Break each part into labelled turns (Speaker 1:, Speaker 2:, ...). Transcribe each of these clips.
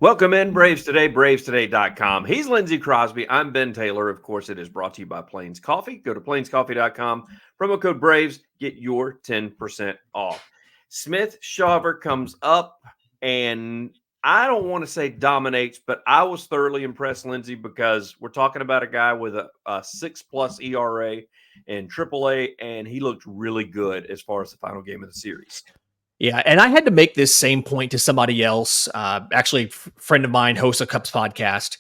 Speaker 1: Welcome in, Braves Today, bravestoday.com. He's Lindsay Crosby. I'm Ben Taylor. Of course, it is brought to you by Plains Coffee. Go to plainscoffee.com. Promo code Braves. Get your 10% off. Smith-Shawver comes up, and I don't want to say dominates, but I was thoroughly impressed, Lindsay, because we're talking about a guy with a 6+ ERA in AAA, and he looked really good as far as the final game of the series.
Speaker 2: Yeah, and I had to make this same point to somebody else, actually a friend of mine, hosts a Cubs podcast,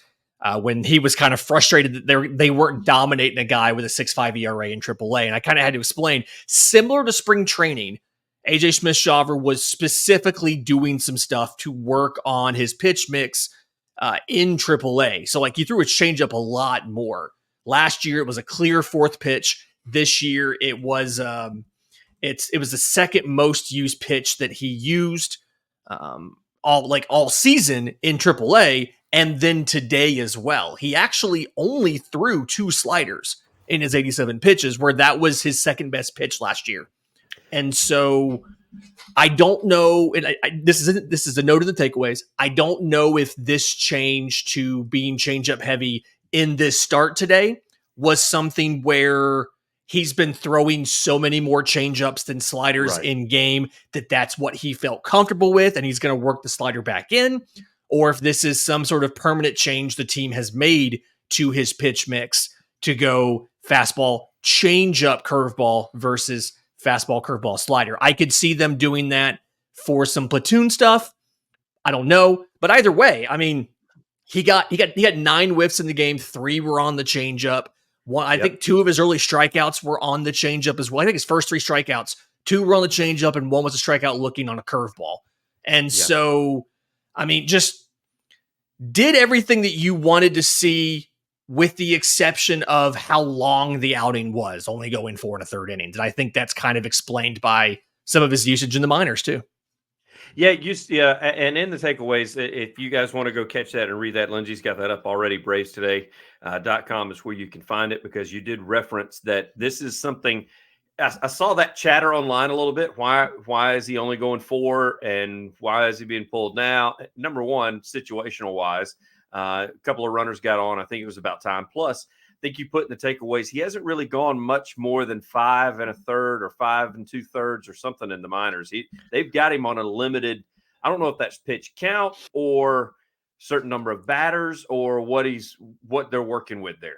Speaker 2: when he was kind of frustrated that they weren't dominating a guy with a 6.5 ERA in AAA. And I kind of had to explain, similar to spring training, AJ Smith-Shawver was specifically doing some stuff to work on his pitch mix in AAA. So like he threw his changeup a lot more. Last year, it was a clear fourth pitch. This year, it was... It was the second most used pitch that he used all season in AAA, and then today as well. He actually only threw 2 sliders in his 87 pitches, where that was his second best pitch last year. And so I don't know. And this is a note of the takeaways. I don't know if this change to being changeup heavy in this start today was something where he's been throwing so many more changeups than sliders in game that's what he felt comfortable with, and he's going to work the slider back in, or if this is some sort of permanent change the team has made to his pitch mix to go fastball, changeup, curveball versus fastball, curveball, slider. I could see them doing that for some platoon stuff. I don't know, but either way, I mean, he got 9 whiffs in the game. 3 were on the changeup. I think 2 of his early strikeouts were on the changeup as well. I think his first 3 strikeouts, 2 were on the changeup and 1 was a strikeout looking on a curveball. And so, I mean, just did everything that you wanted to see, with the exception of how long the outing was, only going 4 1/3 innings. And I think that's kind of explained by some of his usage in the minors too.
Speaker 1: Yeah, and in the takeaways, if you guys want to go catch that and read that, Lindsay's got that up already. bravestoday.com is where you can find it, because you did reference that this is something. I saw that chatter online a little bit. Why is he only going 4, and why is he being pulled now? Number one, situational wise, a couple of runners got on. I think it was about time. Plus, I think you put in the takeaways, he hasn't really gone much more than 5 1/3 or 5 2/3 or something in the minors. They've got him on a limited, I don't know if that's pitch count or certain number of batters or what they're working with there.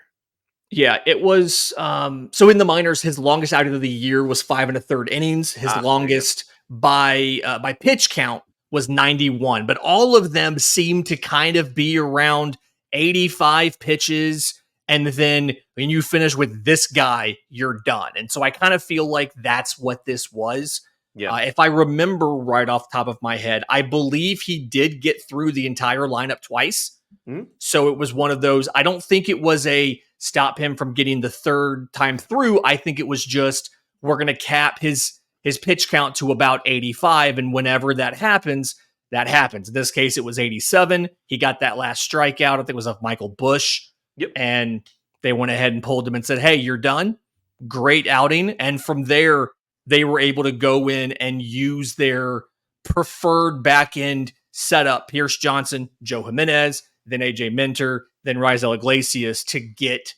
Speaker 2: Yeah, it was, so in the minors, his longest outing of the year was 5 1/3 innings. His longest by pitch count was 91, but all of them seem to kind of be around 85 pitches. And then when you finish with this guy, you're done. And so I kind of feel like that's what this was. Yeah. If I remember right off the top of my head, I believe he did get through the entire lineup twice. Mm-hmm. So it was one of those. I don't think it was a stop him from getting the third time through. I think it was just, we're going to cap his pitch count to about 85. And whenever that happens, that happens. In this case, it was 87. He got that last strikeout. I think it was of Michael Busch. Yep. And they went ahead and pulled him and said, hey, you're done. Great outing. And from there, they were able to go in and use their preferred back end setup, Pierce Johnson, Joe Jimenez, then AJ Minter, then Raisel Iglesias to get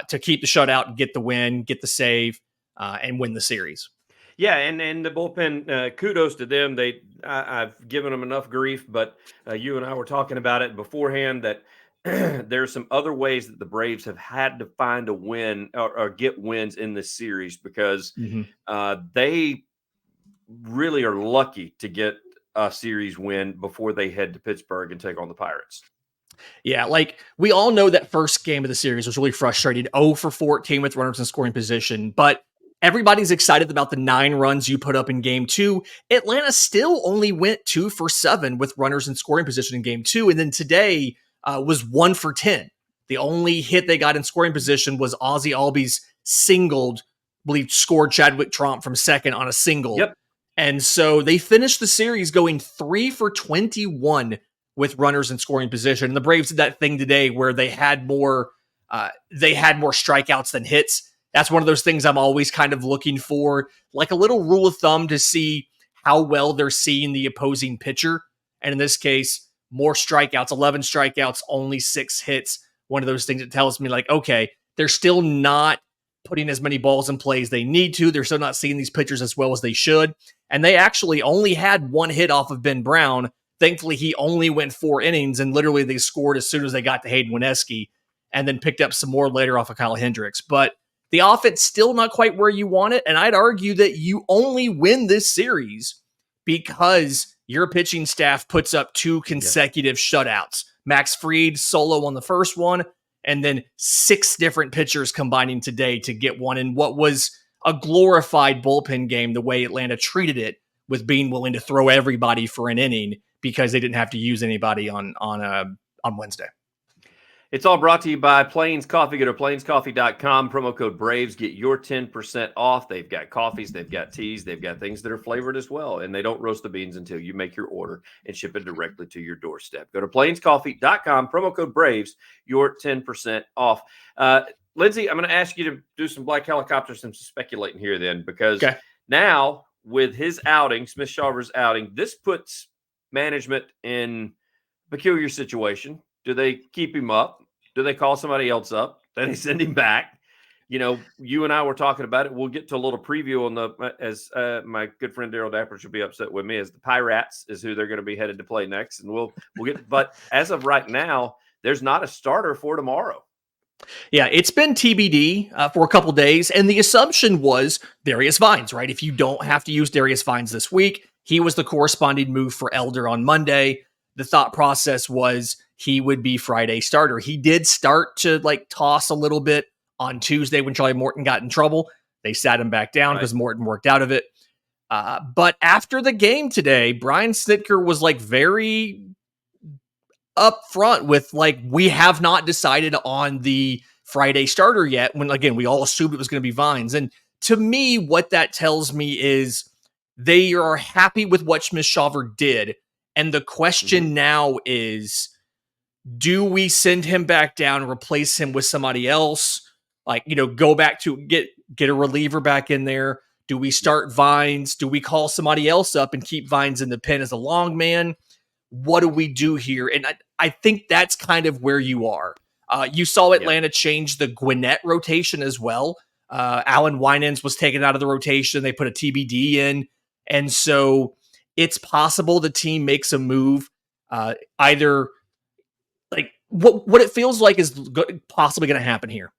Speaker 2: to keep the shutout, get the win, get the save, and win the series.
Speaker 1: Yeah, and the bullpen, kudos to them. I've given them enough grief, but you and I were talking about it beforehand that there's some other ways that the Braves have had to find a win or get wins in this series, because they really are lucky to get a series win before they head to Pittsburgh and take on the Pirates.
Speaker 2: Yeah, like we all know that first game of the series was really frustrating. 0 for 14 with runners in scoring position, but everybody's excited about the 9 runs you put up in game 2. Atlanta still only went 2 for 7 with runners in scoring position in game 2. And then today was 1 for 10. The only hit they got in scoring position was Ozzie Albies singled, I believe scored Chadwick Tromp from second on a single. Yep. And so they finished the series going 3 for 21 with runners in scoring position. And the Braves did that thing today where they had more strikeouts than hits. That's one of those things I'm always kind of looking for, like a little rule of thumb to see how well they're seeing the opposing pitcher. And in this case, more strikeouts, 11 strikeouts, only 6 hits. One of those things that tells me like, okay, they're still not putting as many balls in play as they need to. They're still not seeing these pitchers as well as they should. And they actually only had 1 hit off of Ben Brown. Thankfully, he only went 4 innings, and literally they scored as soon as they got to Hayden Wieneski, and then picked up some more later off of Kyle Hendricks. But the offense still not quite where you want it, and I'd argue that you only win this series because your pitching staff puts up 2 consecutive shutouts. Max Fried solo on the first one, and then 6 different pitchers combining today to get one in what was a glorified bullpen game, the way Atlanta treated it, with being willing to throw everybody for an inning because they didn't have to use anybody on Wednesday.
Speaker 1: It's all brought to you by Plains Coffee. Go to plainscoffee.com, promo code BRAVES, get your 10% off. They've got coffees, they've got teas, they've got things that are flavored as well, and they don't roast the beans until you make your order and ship it directly to your doorstep. Go to plainscoffee.com, promo code BRAVES, your 10% off. Lindsay, I'm going to ask you to do some black helicopters and some speculating here then, because now with his outing, Smith-Shawver's outing, this puts management in a peculiar situation. Do they keep him up? Do they call somebody else up? Then they send him back. You know, you and I were talking about it. We'll get to a little preview on the, as my good friend Daryl Dapper should be upset with me, as the Pirates is who they're going to be headed to play next. And we'll get, but as of right now, there's not a starter for tomorrow.
Speaker 2: Yeah, it's been TBD for a couple days, and the assumption was Darius Vines, right? If you don't have to use Darius Vines this week, he was the corresponding move for Elder on Monday. The thought process was he would be Friday starter. He did start to like toss a little bit on Tuesday when Charlie Morton got in trouble. They sat him back down because Morton worked out of it. But after the game today, Brian Snitker was like very upfront with like, we have not decided on the Friday starter yet, when again, we all assumed it was going to be Vines. And to me, what that tells me is they are happy with what Smith-Shawver did. And the question now is, do we send him back down, replace him with somebody else? Like, you know, go back to get a reliever back in there. Do we start Vines? Do we call somebody else up and keep Vines in the pen as a long man? What do we do here? And I think that's kind of where you are. You saw Atlanta change the Gwinnett rotation as well. Alan Winans was taken out of the rotation. They put a TBD in. And so it's possible the team makes a move, either like what it feels like is possibly going to happen here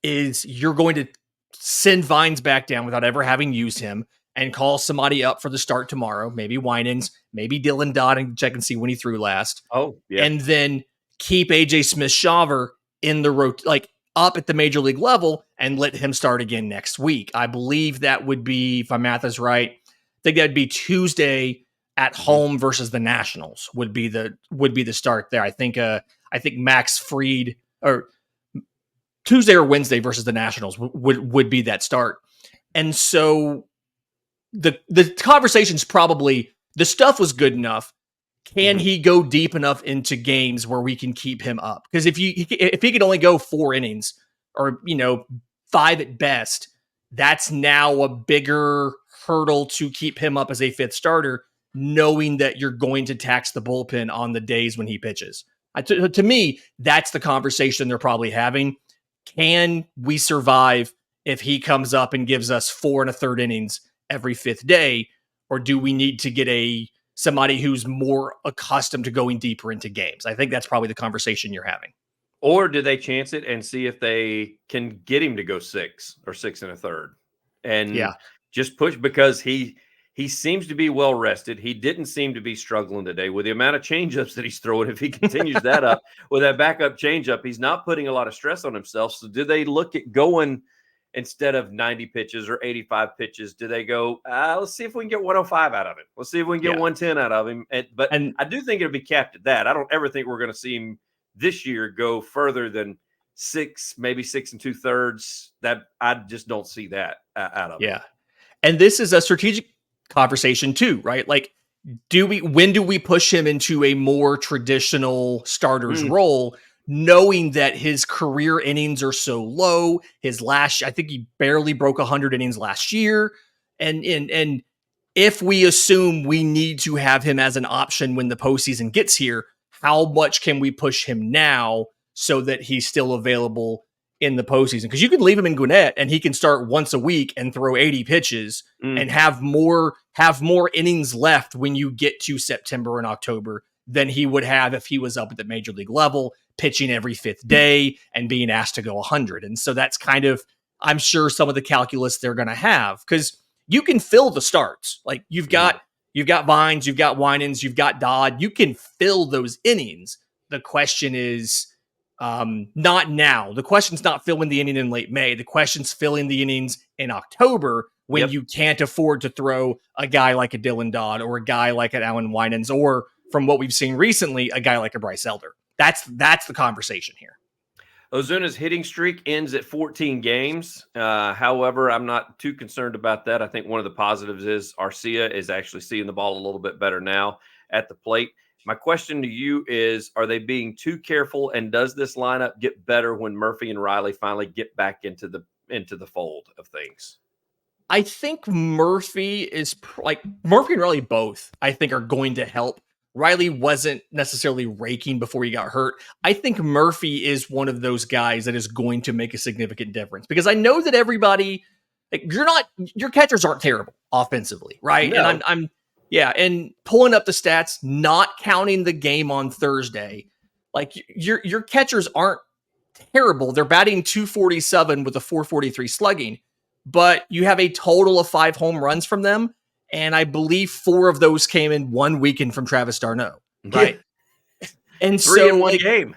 Speaker 2: is you're going to send Vines back down without ever having used him and call somebody up for the start tomorrow. Maybe Winans, maybe Dylan Dodd, and check and see when he threw last. And then keep AJ Smith-Shawver in the like up at the major league level and let him start again next week. I believe that would be, if my math is right, I think that'd be Tuesday at home versus the Nationals would be the start there. I think Max Fried, or Tuesday or Wednesday versus the Nationals would be that start. And so the conversation's probably, the stuff was good enough. Can he go deep enough into games where we can keep him up? Because if he could only go 4 innings or, 5 at best, that's now a bigger hurdle to keep him up as a 5th starter, knowing that you're going to tax the bullpen on the days when he pitches. To me, that's the conversation they're probably having. Can we survive if he comes up and gives us 4 1/3 innings every 5th day? Or do we need to get somebody who's more accustomed to going deeper into games? I think that's probably the conversation you're having.
Speaker 1: Or do they chance it and see if they can get him to go 6 or 6 1/3 and just push, because he seems to be well rested. He didn't seem to be struggling today with the amount of changeups that he's throwing. If he continues that up with that backup changeup, he's not putting a lot of stress on himself. So do they look at going, instead of 90 pitches or 85 pitches, do they go, let's see if we can get 105 out of him. Let's see if we can get 110 out of him. But I do think it'll be capped at that. I don't ever think we're going to see him this year go further than 6, maybe 6 2/3. That I just don't see that out of him.
Speaker 2: Yeah. And this is a strategic conversation too, right? Like, when do we push him into a more traditional starter's role, knowing that his career innings are so low? I think he barely broke 100 innings last year. And if we assume we need to have him as an option when the postseason gets here, how much can we push him now so that he's still available in the postseason? Because you can leave him in Gwinnett and he can start once a week and throw 80 pitches and have more innings left when you get to September and October than he would have if he was up at the major league level, pitching every fifth day and being asked to go 100. And so that's kind of, I'm sure, some of the calculus they're going to have, because you can fill the starts. Like you've got Vines, you've got Winans, you've got Dodd. You can fill those innings. The question is not now. The question's not filling the inning in late May. The question's filling the innings in October when you can't afford to throw a guy like a Dylan Dodd or a guy like an Alan Winans, or from what we've seen recently, a guy like a Bryce Elder. That's the conversation here.
Speaker 1: Ozuna's hitting streak ends at 14 games. However, I'm not too concerned about that. I think one of the positives is Arcia is actually seeing the ball a little bit better now at the plate. My question to you is, are they being too careful, and does this lineup get better when Murphy and Riley finally get back into the fold of things?
Speaker 2: I think Murphy and Riley both, I think, are going to help. Riley wasn't necessarily raking before he got hurt. I think Murphy is one of those guys that is going to make a significant difference, because I know that everybody, your catchers aren't terrible offensively, right? No. And and pulling up the stats, not counting the game on Thursday, like your catchers aren't terrible. They're batting .247 with a .443 slugging, but you have a total of 5 home runs from them. And I believe 4 of those came in one weekend from Travis d'Arnaud, right? And
Speaker 1: 3 in one game.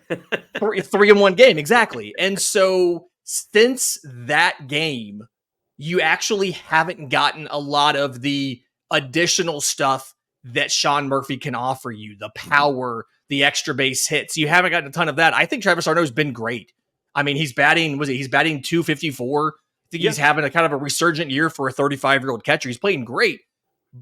Speaker 2: 3 in one game, exactly. And so since that game, you actually haven't gotten a lot of the additional stuff that Sean Murphy can offer you, the power, the extra base hits. You haven't gotten a ton of that. I think Travis d'Arnaud's been great. I mean, he's batting .254. I think he's having a kind of a resurgent year for a 35-year-old catcher. He's playing great.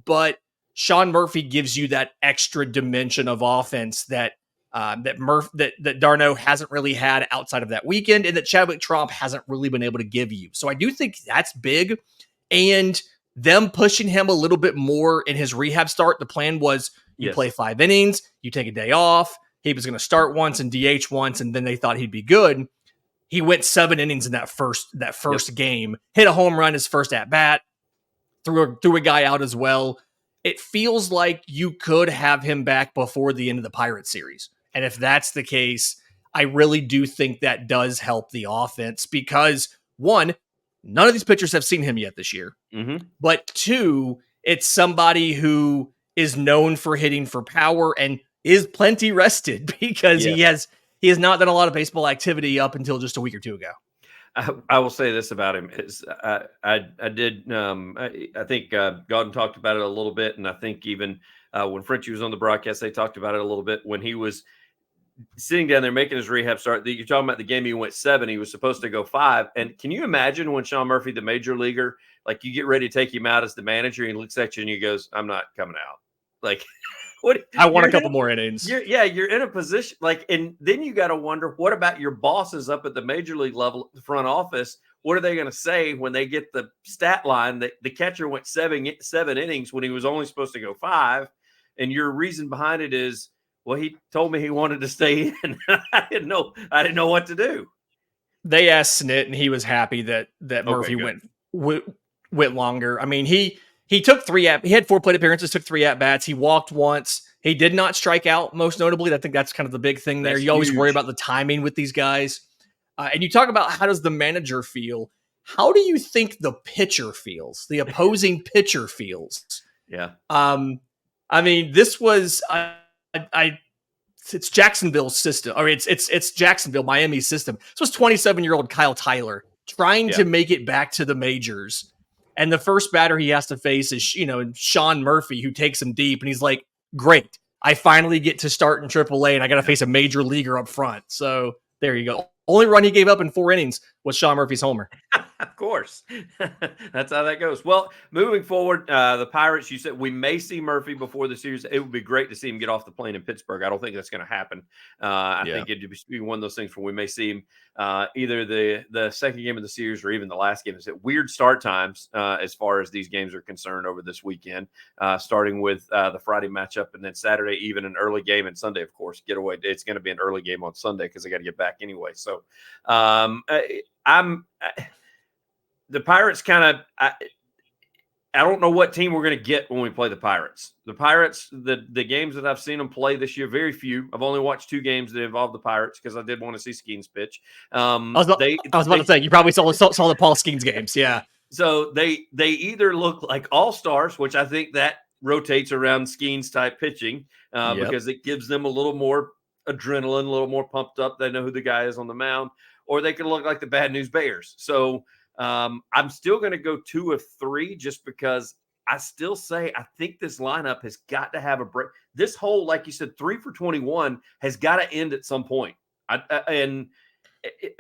Speaker 2: But Sean Murphy gives you that extra dimension of offense that d'Arnaud hasn't really had outside of that weekend, and that Chadwick Tromp hasn't really been able to give you. So I do think that's big. And them pushing him a little bit more in his rehab start. The plan was you play 5 innings, you take a day off. He was going to start once and DH once, and then they thought he'd be good. He went 7 innings in that first game, hit a home run his first at bat, threw a guy out as well. It feels like you could have him back before the end of the Pirates series. And if that's the case, I really do think that does help the offense, because 1, none of these pitchers have seen him yet this year. Mm-hmm. But 2, it's somebody who is known for hitting for power and is plenty rested, because he has not done a lot of baseball activity up until just a week or 2 ago.
Speaker 1: I will say this about him is I think Godden talked about it a little bit, and I think even when Frenchie was on the broadcast, they talked about it a little bit when he was sitting down there making his rehab start. You're talking about the game he went 7, he was supposed to go 5, and can you imagine when Sean Murphy, the major leaguer, like you get ready to take him out as the manager, and he looks at you and he goes, "I'm not coming out." Like, what?
Speaker 2: I want a couple more innings.
Speaker 1: You're in a position like, and then you got to wonder, what about your bosses up at the major league level, the front office? What are they going to say when they get the stat line that the catcher went 7 innings when he was only supposed to go 5, and your reason behind it is, well, he told me he wanted to stay in. I didn't know what to do.
Speaker 2: They asked Snit, and he was happy that Murphy went longer. I mean, he took 3 he had 4 plate appearances, took 3 at bats. He walked once. He did not strike out, most notably. I think that's kind of the big thing there. You always worry about the timing with these guys. And you talk about, how does the manager feel? How do you think the pitcher feels? The opposing pitcher feels?
Speaker 1: Yeah.
Speaker 2: I mean, this was it's Jacksonville's system, or it's Jacksonville, Miami's system. This was 27-year-old Kyle Tyler trying to make it back to the majors. And the first batter he has to face is, Sean Murphy, who takes him deep. And he's like, great, I finally get to start in AAA, and I got to face a major leaguer up front. So there you go. Only run he gave up in 4 innings was Sean Murphy's homer.
Speaker 1: Of course. That's how that goes. Well, moving forward, the Pirates, you said we may see Murphy before the series. It would be great to see him get off the plane in Pittsburgh. I don't think that's going to happen. I
Speaker 2: Yeah.
Speaker 1: think it'd be one of those things where we may see him either the second game of the series or even the last game. It's at weird start times as far as these games are concerned over this weekend, starting with the Friday matchup and then Saturday, even an early game, and Sunday, of course, getaway. It's going to be an early game on Sunday because I got to get back anyway. So the Pirates I don't know what team we're going to get when we play the Pirates. The Pirates, the games that I've seen them play this year, very few. I've only watched 2 games that involve the Pirates because I did want to see Skeens pitch.
Speaker 2: I was about to say, you probably saw the Paul Skeens games. Yeah.
Speaker 1: So they either look like all-stars, which I think that rotates around Skeens type pitching because it gives them a little more adrenaline, a little more pumped up. They know who the guy is on the mound, or they could look like the Bad News Bears. So I'm still going to go 2 of 3 just because I still say I think this lineup has got to have a break. This whole, like you said, 3 for 21 has got to end at some point. I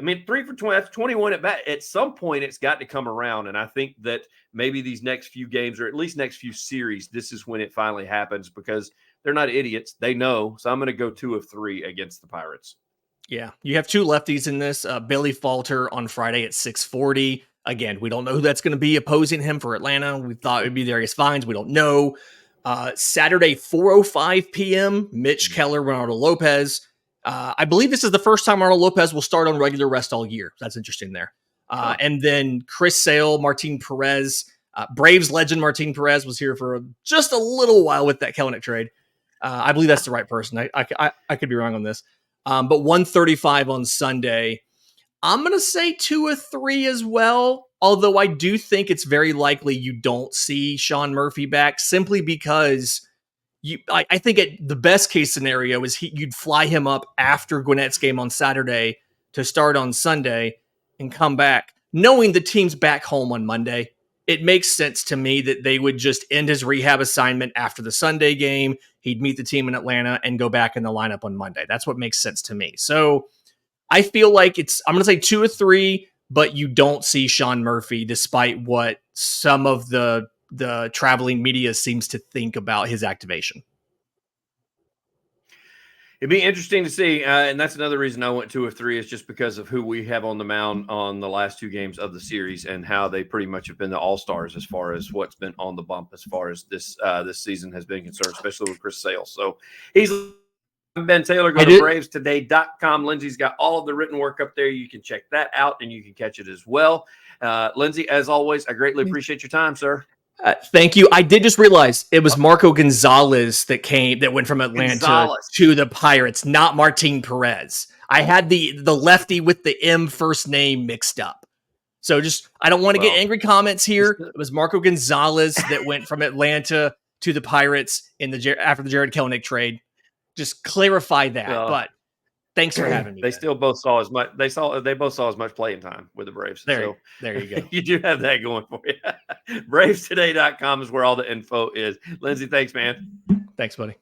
Speaker 1: mean, 3 for 20, that's 21 at bat. At some point, it's got to come around. And I think that maybe these next few games, or at least next few series, this is when it finally happens because they're not idiots. They know. So I'm going to go 2 of 3 against the Pirates.
Speaker 2: Yeah, you have 2 lefties in this. Billy Falter on Friday at 6:40. Again, we don't know who that's going to be opposing him for Atlanta. We thought it would be Darius Vines. We don't know. Saturday, 4:05 p.m., Mitch Keller, Ronaldo Lopez. I believe this is the first time Ronaldo Lopez will start on regular rest all year. That's interesting there. And then Chris Sale, Martin Perez. Braves legend Martin Perez was here for just a little while with that Kelenic trade. I believe that's the right person. I could be wrong on this. But 1:35 on Sunday. I'm going to say 2 of 3 as well, although I do think it's very likely you don't see Sean Murphy back simply because I think the best case scenario is you'd fly him up after Gwinnett's game on Saturday to start on Sunday and come back. Knowing the team's back home on Monday, it makes sense to me that they would just end his rehab assignment after the Sunday game. He'd meet the team in Atlanta and go back in the lineup on Monday. That's what makes sense to me. So I feel like I'm going to say 2 of 3, but you don't see Sean Murphy despite what some of the traveling media seems to think about his activation.
Speaker 1: It'd be interesting to see, and that's another reason I went 2 of 3 is just because of who we have on the mound on the last 2 games of the series and how they pretty much have been the all-stars as far as what's been on the bump as far as this season has been concerned, especially with Chris Sale. So he's Ben Taylor. Go to BravesToday.com. Lindsay's got all of the written work up there. You can check that out, and you can catch it as well. Lindsay, as always, I greatly appreciate your time, sir.
Speaker 2: Thank you. I did just realize it was Marco Gonzalez that went from Atlanta to the Pirates, not Martin Perez. I had the lefty with the M first name mixed up. So I don't want to get angry comments here. It was Marco Gonzalez that went from Atlanta to the Pirates after the Jared Kelenic trade. Just clarify that. But thanks for having me.
Speaker 1: They still both saw as much. They both saw as much playing time with the Braves.
Speaker 2: There you go.
Speaker 1: You do have that going for you. BravesToday.com is where all the info is. Lindsay, thanks, man.
Speaker 2: Thanks, buddy.